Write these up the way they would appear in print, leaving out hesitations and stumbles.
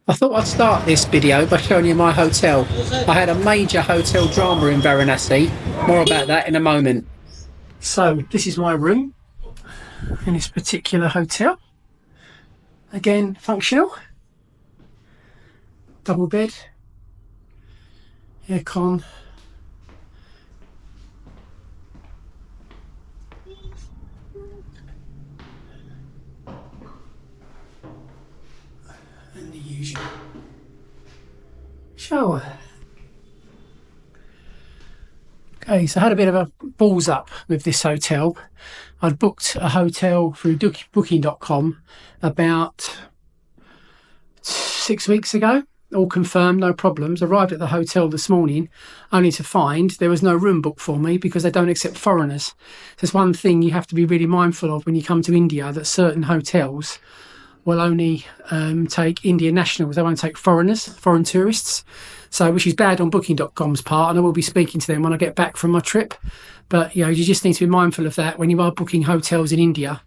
I thought I'd start this video by showing you my hotel. I had a major hotel drama in Varanasi. More about that in a moment. So this is my room in this particular hotel. Again, functional. Double bed. Aircon. And the usual shower. Okay, so I had a bit of a balls up with this hotel. I'd booked a hotel through booking.com about 6 weeks ago. All confirmed, no problems. Arrived at the hotel this morning only to find there was no room booked for me because they don't accept foreigners. There's one thing you have to be really mindful of when you come to India, that certain hotels will only take Indian nationals. They won't take foreigners, foreign tourists. So, which is bad on booking.com's part, and I will be speaking to them when I get back from my trip. But, you know, you just need to be mindful of that when you are booking hotels in India,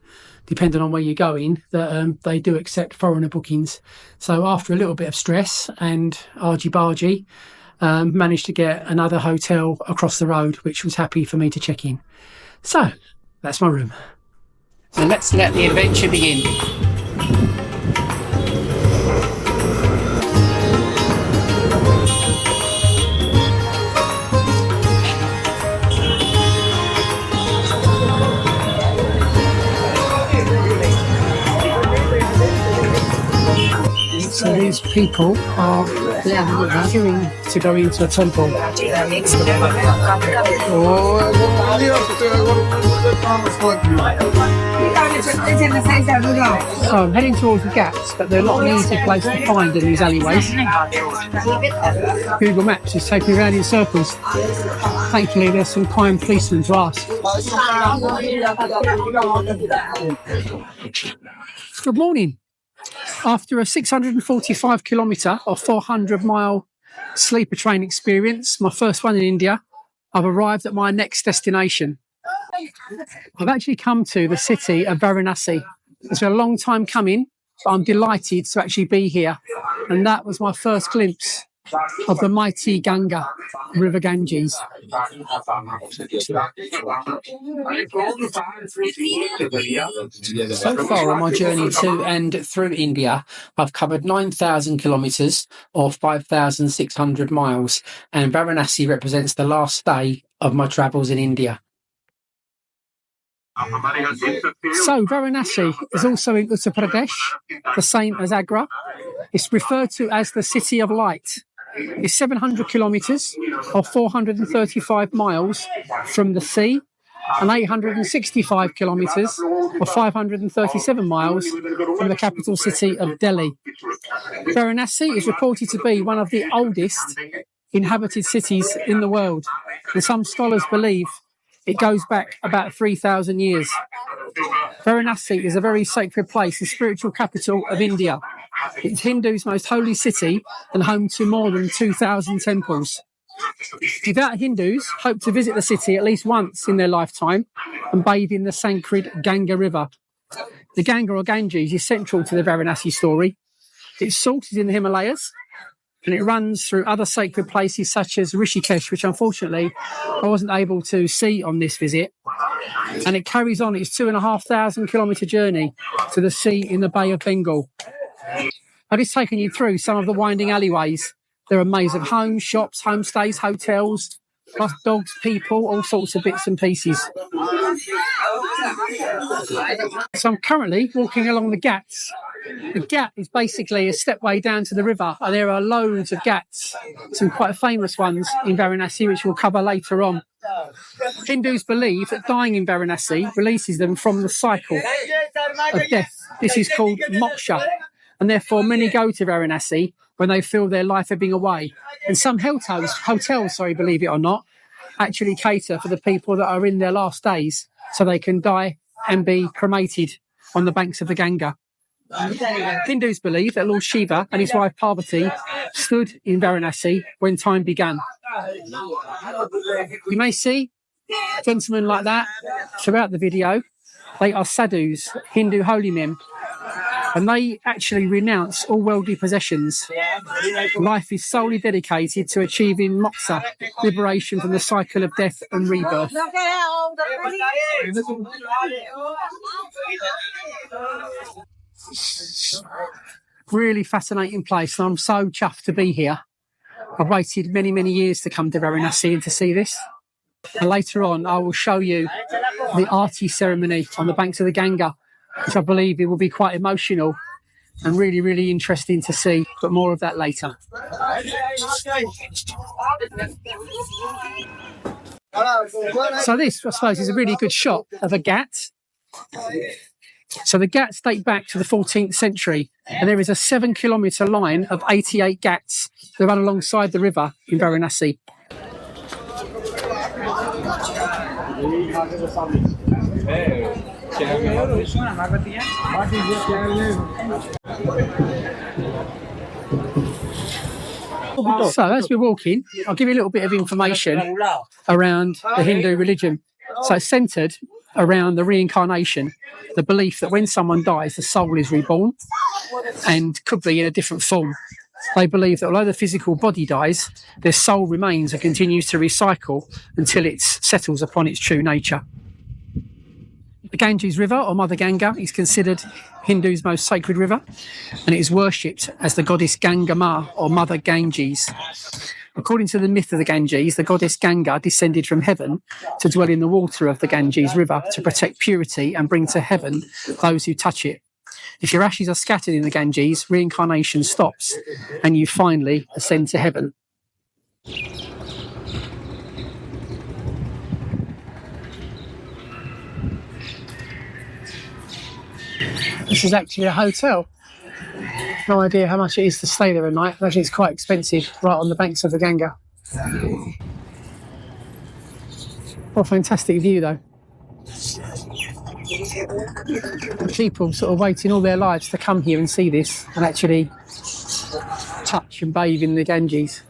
depending on where you're going, that they do accept foreigner bookings. So after a little bit of stress and argy-bargy, managed to get another hotel across the road, which was happy for me to check in. So, that's my room. So let's let the adventure begin. So these people are queuing to go into a temple. So I'm heading towards the Ghats, but they're not an easy place to find in these alleyways. Google Maps is taking me around in circles. Thankfully there's some kind policemen to ask. Good morning. After a 645 kilometre or 400 mile sleeper train experience, my first one in India, I've arrived at my next destination. I've actually come to the city of Varanasi. It's been a long time coming, but I'm delighted to actually be here. And that was my first glimpse of the mighty Ganga, River Ganges. So far on my journey to and through India, I've covered 9,000 kilometres or 5,600 miles, and Varanasi represents the last day of my travels in India. So Varanasi is also in Uttar Pradesh, the same as Agra. It's referred to as the City of Light. It's 700 kilometres or 435 miles from the sea, and 865 kilometres or 537 miles from the capital city of Delhi. Varanasi is reported to be one of the oldest inhabited cities in the world, and some scholars believe it goes back about 3,000 years. Varanasi is a very sacred place, the spiritual capital of India. It's Hindus' most holy city and home to more than 2,000 temples. Devout Hindus hope to visit the city at least once in their lifetime and bathe in the sacred Ganga River. The Ganga or Ganges is central to the Varanasi story. Its source is in the Himalayas, and it runs through other sacred places such as Rishikesh, which unfortunately I wasn't able to see on this visit. And it carries on its 2,500 kilometre journey to the sea in the Bay of Bengal. I've just taken you through some of the winding alleyways. There are maze of homes, shops, homestays, hotels, plus dogs, people, all sorts of bits and pieces. So I'm currently walking along the Ghats. The Ghat is basically a stepway down to the river, and there are loads of Ghats, some quite famous ones in Varanasi, which we'll cover later on. Hindus believe that dying in Varanasi releases them from the cycle of death. This is called moksha, and therefore many go to Varanasi when they feel their life ebbing away. And some hotels, believe it or not, actually cater for the people that are in their last days so they can die and be cremated on the banks of the Ganga. Hindus believe that Lord Shiva and his wife Parvati stood in Varanasi when time began. You may see gentlemen like that throughout the video. They are sadhus, Hindu holy men. and they actually renounce all worldly possessions. Life is solely dedicated to achieving moksha, liberation from the cycle of death and rebirth. Really fascinating place, and I'm so chuffed to be here. I've waited many, many years to come to Varanasi and to see this. And later on, I will show you the Aarti ceremony on the banks of the Ganga, which I believe it will be quite emotional and really, really interesting to see, but more of that later. So this, I suppose, is a really good shot of a Ghat. So the Ghats date back to the 14th century, and there is a 7-kilometre line of 88 Ghats that run alongside the river in Varanasi. So as we're walking, I'll give you a little bit of information around the Hindu religion. So it's centred around the reincarnation, the belief that when someone dies, the soul is reborn and could be in a different form. They believe that although the physical body dies, their soul remains and continues to recycle until it settles upon its true nature. The Ganges River, or Mother Ganga, is considered Hindu's most sacred river, and it is worshipped as the goddess Ganga Ma, or Mother Ganges. According to the myth of the Ganges, the goddess Ganga descended from heaven to dwell in the water of the Ganges River to protect purity and bring to heaven those who touch it. If your ashes are scattered in the Ganges, reincarnation stops and you finally ascend to heaven. This is actually a hotel. No idea how much it is to stay there at night. Actually, it's quite expensive, right on the banks of the Ganga. What a fantastic view, though. People sort of waiting all their lives to come here and see this and actually touch and bathe in the Ganges.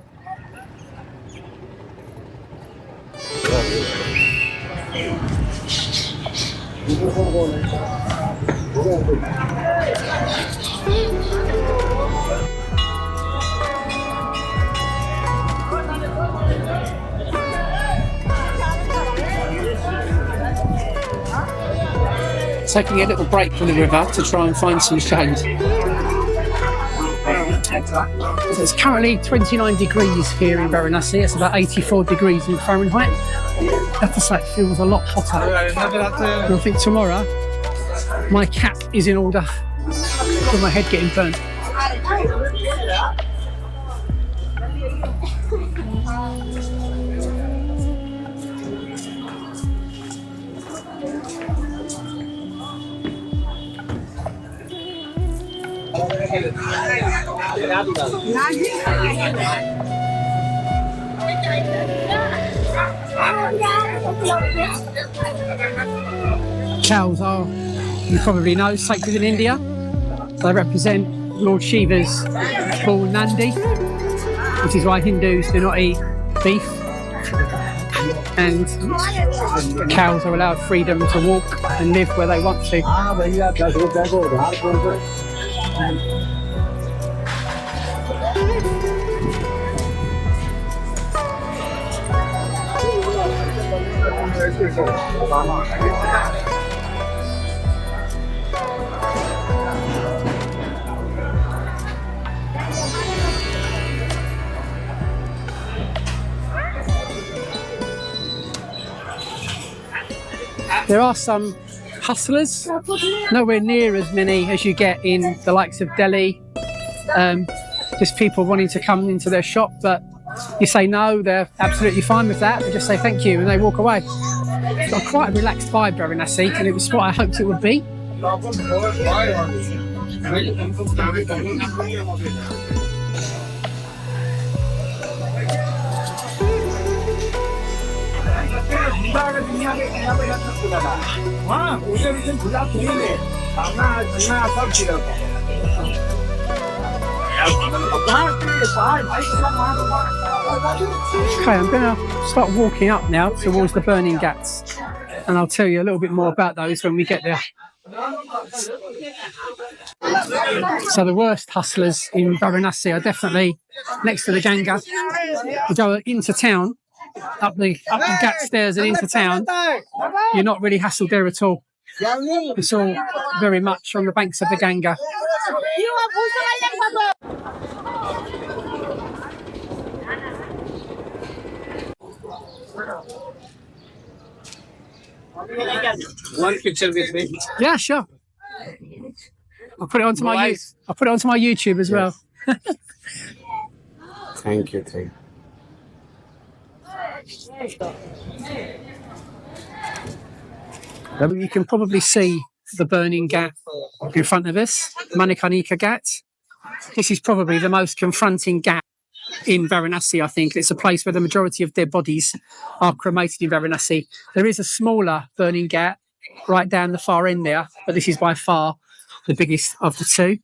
Taking a little break from the river to try and find some shade. So it's currently 29 degrees here in Varanasi. It's about 84 degrees in Fahrenheit. I have to say, it feels a lot hotter. And I think tomorrow my cap is in order for my head getting burnt. Cows are, you probably know, sacred in India. They represent Lord Shiva's bull Nandi, which is why Hindus do not eat beef. And cows are allowed freedom to walk and live where they want to. There are some hustlers, nowhere near as many as you get in the likes of Delhi. Just people wanting to come into their shop, but you say no, they're absolutely fine with that. They just say thank you and they walk away. It's got quite a relaxed vibe, Varanasi, and it was what I hoped it would be. Okay, I'm going to start walking up now towards the Burning Ghats, and I'll tell you a little bit more about those when we get there. So the worst hustlers in Varanasi are definitely next to the Ganga. You go into town, up the Ghat stairs and into town, you're not really hassled there at all. It's all very much on the banks of the Ganga. One picture with me. Yeah, sure. I'll put it onto my YouTube as well. Thank you. You can probably see the Burning Ghat in front of us, Manikarnika Ghat. This is probably the most confronting ghat in Varanasi, I think. It's a place where the majority of dead bodies are cremated in Varanasi. There is a smaller Burning Ghat right down the far end there, but this is by far the biggest of the two.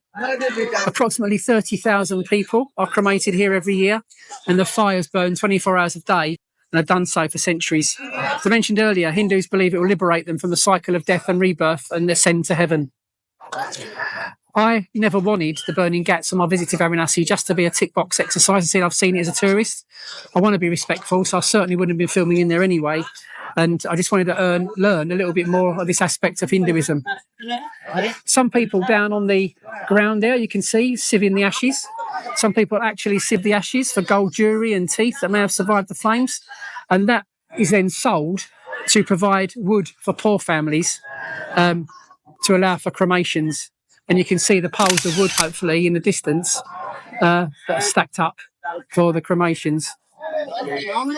Approximately 30,000 people are cremated here every year, and the fires burn 24 hours a day and have done so for centuries. As I mentioned earlier, Hindus believe it will liberate them from the cycle of death and rebirth and ascend to heaven. I never wanted the Burning Ghats on my visit to Varanasi just to be a tick box exercise. I said I've seen it as a tourist. I want to be respectful, so I certainly wouldn't have been filming in there anyway. And I just wanted to learn a little bit more of this aspect of Hinduism. Some people down on the ground there, you can see, sieving the ashes. Some people actually sieve the ashes for gold jewellery and teeth that may have survived the flames. And that is then sold to provide wood for poor families to allow for cremations. And you can see the piles of wood, hopefully, in the distance that are stacked up for the cremations.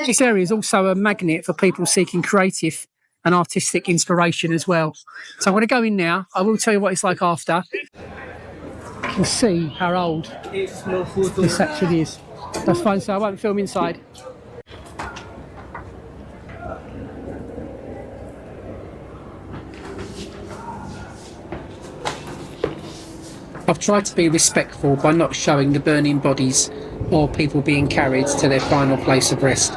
This area is also a magnet for people seeking creative and artistic inspiration as well. So I'm going to go in now. I will tell you what it's like after. You can see how old this actually is. That's fine, so I won't film inside. I've tried to be respectful by not showing the burning bodies or people being carried to their final place of rest.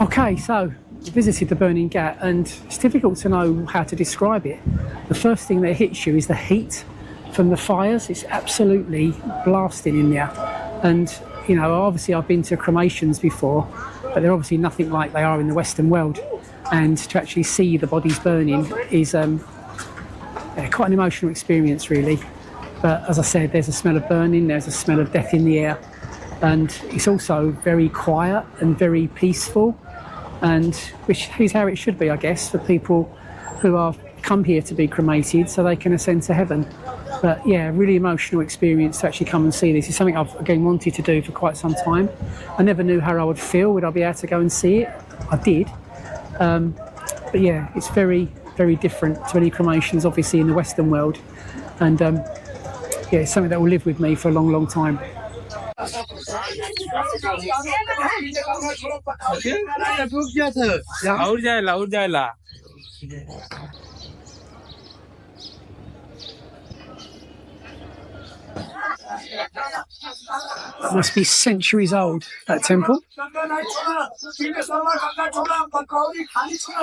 Okay, so I visited the Burning Ghat and it's difficult to know how to describe it. The first thing that hits you is the heat from the fires. It's absolutely blasting in there. And, you know, obviously I've been to cremations before, but they're obviously nothing like they are in the Western world. And to actually see the bodies burning is quite an emotional experience, really. But as I said, there's a smell of burning, there's a smell of death in the air. And it's also very quiet and very peaceful, and which is how it should be, I guess, for people who are come here to be cremated so they can ascend to heaven. But yeah, really emotional experience to actually come and see this. It's something I've, again, wanted to do for quite some time. I never knew how I would feel. Would I be able to go and see it? I did. But yeah, it's very, very different to any cremations, obviously, in the Western world. And yeah, it's something that will live with me for a long, long time. It must be centuries old, that temple.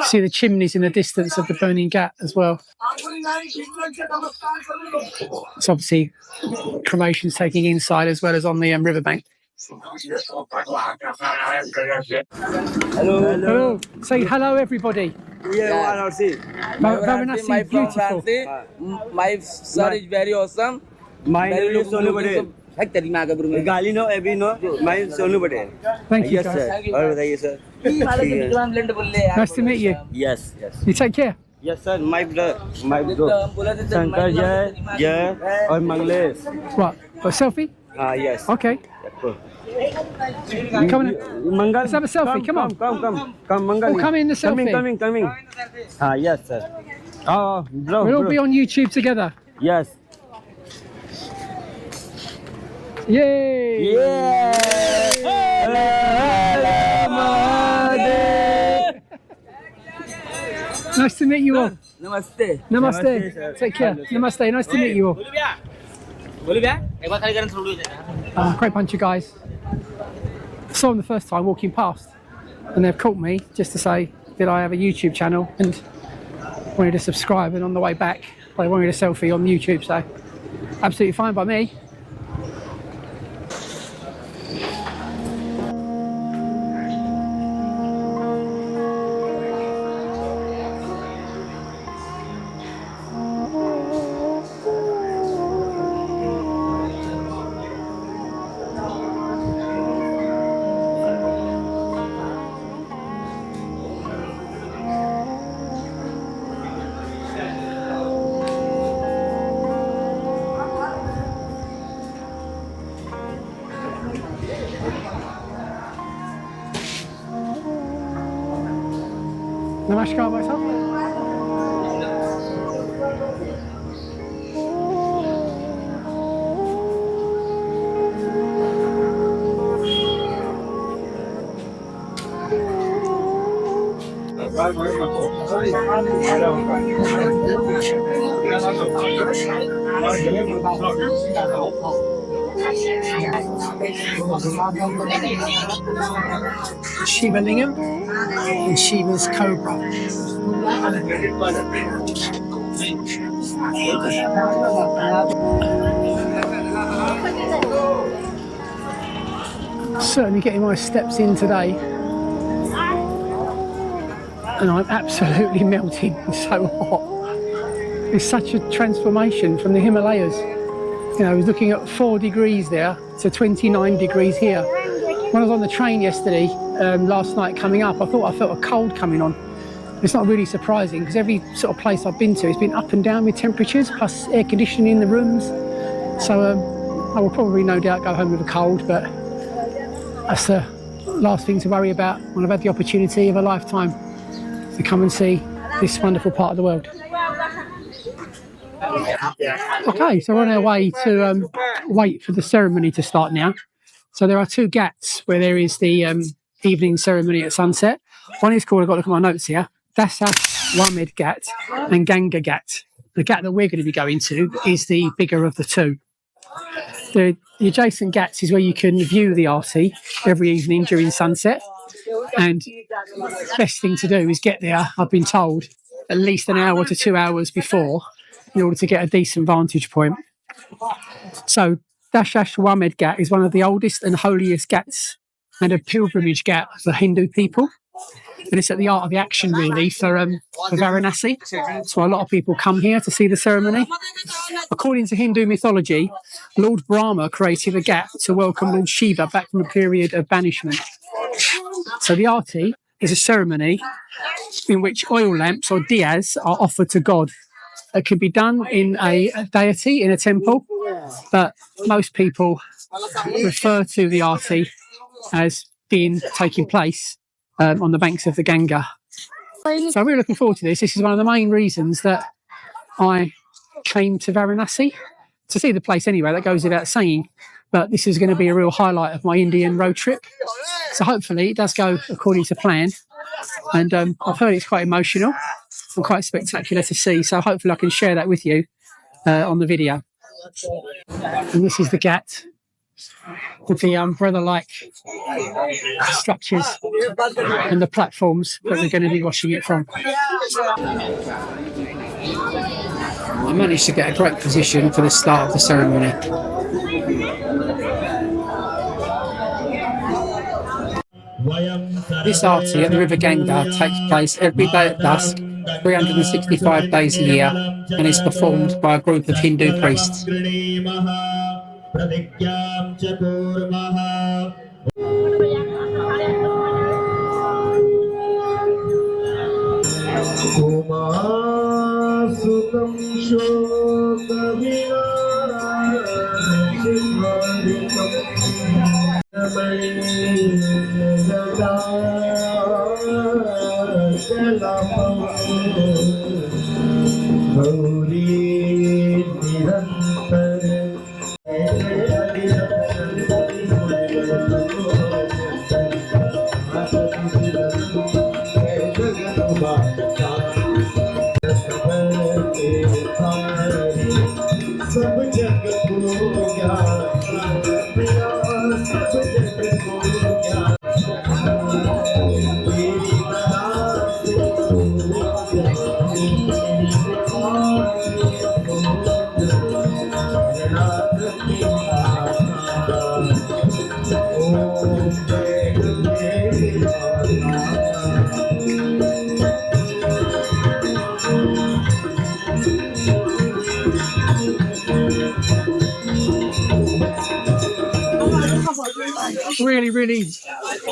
See the chimneys in the distance of the Burning Ghat as well. It's obviously cremations taking inside as well as on the riverbank. Hello. Hello. Say hello, everybody. Varanasi, beautiful. My sir is very awesome. My name is Sonu Patel. Gali no, Abhi no. My Sonu Patel. Thank you, Yes, guys. sir. और बताइए sir. Nice to meet you. Yes, yes. You take care. Yes, sir. My bro. Shankar Jai, Jai, और Manglesh. What? A selfie? Yes. Okay. Cool. Come on. Mangal. Let's have a selfie. Come on. Come, Mangal. Oh, come in the selfie. Coming. Yes, sir. Oh, bro. We'll all be on YouTube together. Yes. Yay! Yeah. Nice to meet you all. Namaste. Namaste. sir. Take care. Namaste. Nice to meet you all. बोली भैया एक बार खाली करन छोड़ दो Great bunch of guys. Saw them the first time walking past, and they've caught me just to say, did I have a YouTube channel, and wanted to subscribe, and on the way back they wanted a selfie on YouTube, so absolutely fine by me. Namaskar myself. Shiva Lingam and Shiva's Cobra. Certainly getting my steps in today, and I'm absolutely melting. It's so hot. It's such a transformation from the Himalayas. You know, I was looking at 4 degrees there to 29 degrees here. When I was on the train yesterday, last night coming up, I thought I felt a cold coming on. It's not really surprising because every sort of place I've been to has been up and down with temperatures, plus air conditioning in the rooms. So I will probably no doubt go home with a cold, but that's the last thing to worry about when I've had the opportunity of a lifetime to come and see this wonderful part of the world. Okay, so we're on our way to wait for the ceremony to start now. So there are 2 ghats where there is the evening ceremony at sunset. One is called, I've got to look at my notes here, Dashash Ghat and Ganga Ghat. The ghat that we're going to be going to is the bigger of the 2. The adjacent ghats is where you can view the arti every evening during sunset. And the best thing to do is get there, I've been told, at least an hour to 2 hours before in order to get a decent vantage point. So Dashash Ghat is one of the oldest and holiest ghats and a pilgrimage ghat for Hindu people. And it's at the art of the action, really, for Varanasi. So a lot of people come here to see the ceremony. According to Hindu mythology, Lord Brahma created a ghat to welcome Lord Shiva back from a period of banishment. So the arti is a ceremony in which oil lamps or diyas are offered to God. It can be done in a deity in a temple, but most people refer to the arti as being taking place on the banks of the Ganga. So I'm really looking forward to this. This is one of the main reasons that I came to Varanasi, to see the place anyway, that goes without saying, but this is going to be a real highlight of my Indian road trip. So hopefully it does go according to plan, and I've heard it's quite emotional and quite spectacular to see, so hopefully I can share that with you on the video. And this is the ghat with the umbrella-like structures and the platforms that we're going to be watching it from. I managed to get a great position for the start of the ceremony. This arti at the River Ganga takes place every day at dusk, 365 days a year, and is performed by a group of Hindu priests. सब जग को Really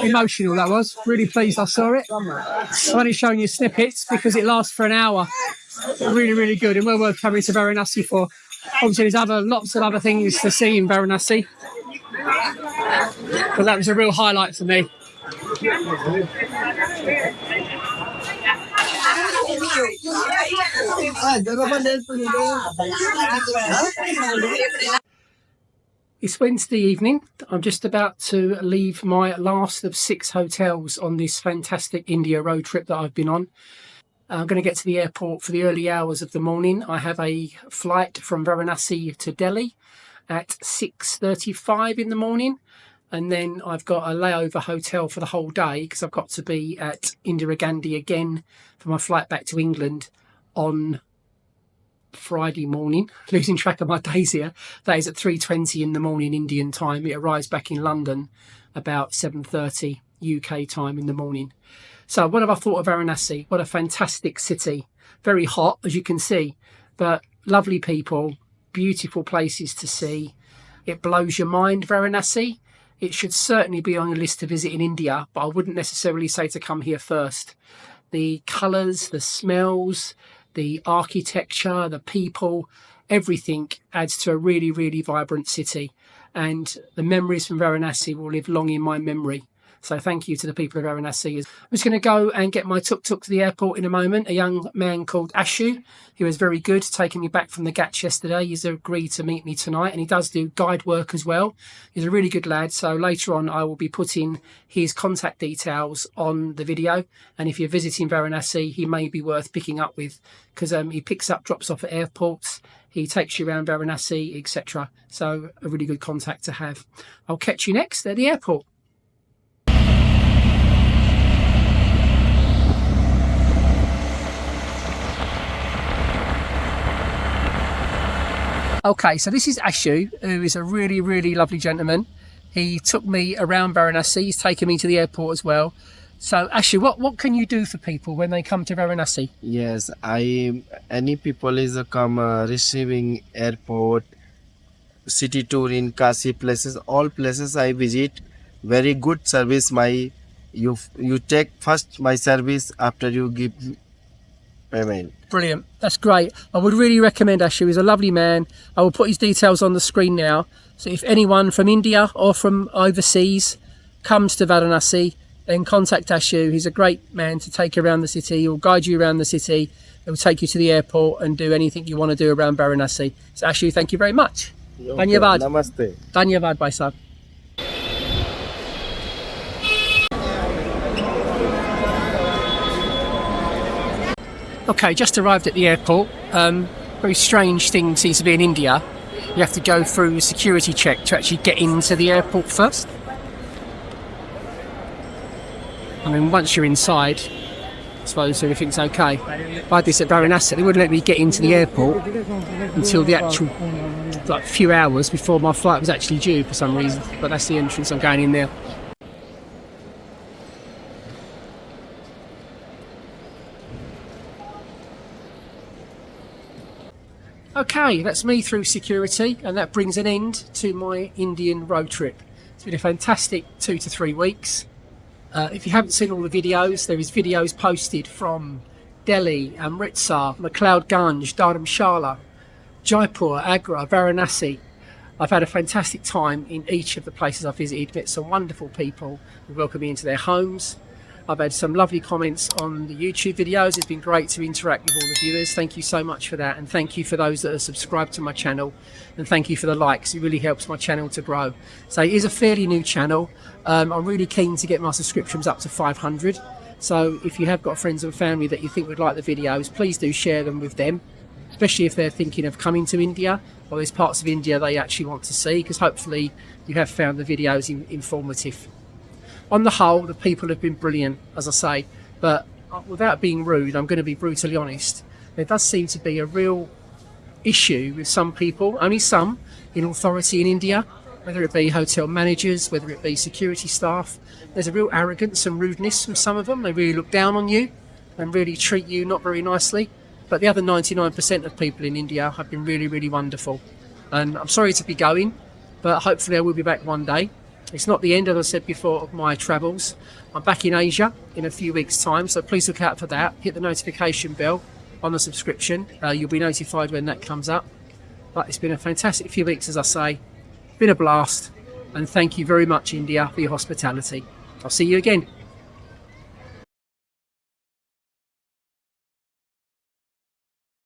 emotional that was. Really pleased I saw it. I've only shown you snippets because it lasts for an hour. Really good and well worth coming to Varanasi for. Obviously there's lots of other things to see in Varanasi, but that was a real highlight for me. It's Wednesday evening. I'm just about to leave my last of 6 hotels on this fantastic India road trip that I've been on. I'm going to get to the airport for the early hours of the morning. I have a flight from Varanasi to Delhi at 6:35 in the morning. And then I've got a layover hotel for the whole day because I've got to be at Indira Ghandi again for my flight back to England on Friday morning. Losing track of my days here. That is at 3:20 in the morning Indian time. It arrives back in London about 7:30 UK time in the morning. So what have I thought of Varanasi? What a fantastic city. Very hot, as you can see, but lovely people, beautiful places to see. It blows your mind, Varanasi. It should certainly be on your list to visit in India, but I wouldn't necessarily say to come here first. The colours, the smells, the architecture, the people, everything adds to a really vibrant city. And the memories from Varanasi will live long in my memory. So thank you to the people of Varanasi. I'm just going to go and get my tuk-tuk to the airport in a moment. A young man called Ashu, who was very good, taking me back from the Ghats yesterday. He's agreed to meet me tonight, and he does do guide work as well. He's a really good lad. So later on, I will be putting his contact details on the video. And if you're visiting Varanasi, he may be worth picking up with, because he picks up, drops off at airports. He takes you around Varanasi, etc. So a really good contact to have. I'll catch you next at the airport. Okay, so this is Ashu, who is a really lovely gentleman. He took me around Varanasi. He's taken me to the airport as well. So Ashu, what can you do for people when they come to Varanasi? Yes, any people is come receiving airport, city tour in Kasi places, all places I visit. Very good service. You take first my service after you give payment. Brilliant, that's great. I would really recommend Ashu. He's a lovely man. I will put his details on the screen now. So if anyone from India or from overseas comes to Varanasi, then contact Ashu. He's a great man to take you around the city. He'll guide you around the city. He'll take you to the airport and do anything you want to do around Varanasi. So Ashu, thank you very much. Okay. Dhanyavad. Namaste. Dhanyavad, bhai sahab. Okay, just arrived at the airport. Very strange thing seems to be in India. You have to go through a security check to actually get into the airport first. I mean, once you're inside, I suppose everything's okay. I had this at Varanasi. They wouldn't let me get into the airport until the actual, few hours before my flight was actually due for some reason. But that's the entrance. I'm going in there. Okay, that's me through security, and that brings an end to my Indian road trip. It's been a fantastic 2 to 3 weeks. If you haven't seen all the videos, there is videos posted from Delhi, Amritsar, McLeodganj, Dharamshala, Jaipur, Agra, Varanasi. I've had a fantastic time in each of the places I've visited. Met some wonderful people who welcomed me into their homes. I've had some lovely comments on the YouTube videos. It's been great to interact with all the viewers. Thank you so much for that, and thank you for those that are subscribed to my channel, and thank you for the likes. It really helps my channel to grow. So it is a fairly new channel. I'm really keen to get my subscriptions up to 500. So if you have got friends and family that you think would like the videos, please do share them with them, especially if they're thinking of coming to India, or there's parts of India they actually want to see, because hopefully you have found the videos informative. On the whole, the people have been brilliant, as I say, but without being rude, I'm going to be brutally honest. There does seem to be a real issue with some people, only some, in authority in India, whether it be hotel managers, whether it be security staff. There's a real arrogance and rudeness from some of them. They really look down on you and really treat you not very nicely. But the other 99% of people in India have been really, really wonderful. And I'm sorry to be going, but hopefully I will be back one day. It's not the end, as I said before, of my travels. I'm back in Asia in a few weeks' time, so please look out for that. Hit the notification bell on the subscription. You'll be notified when that comes up. But it's been a fantastic few weeks, as I say. Been a blast. And thank you very much, India, for your hospitality. I'll see you again.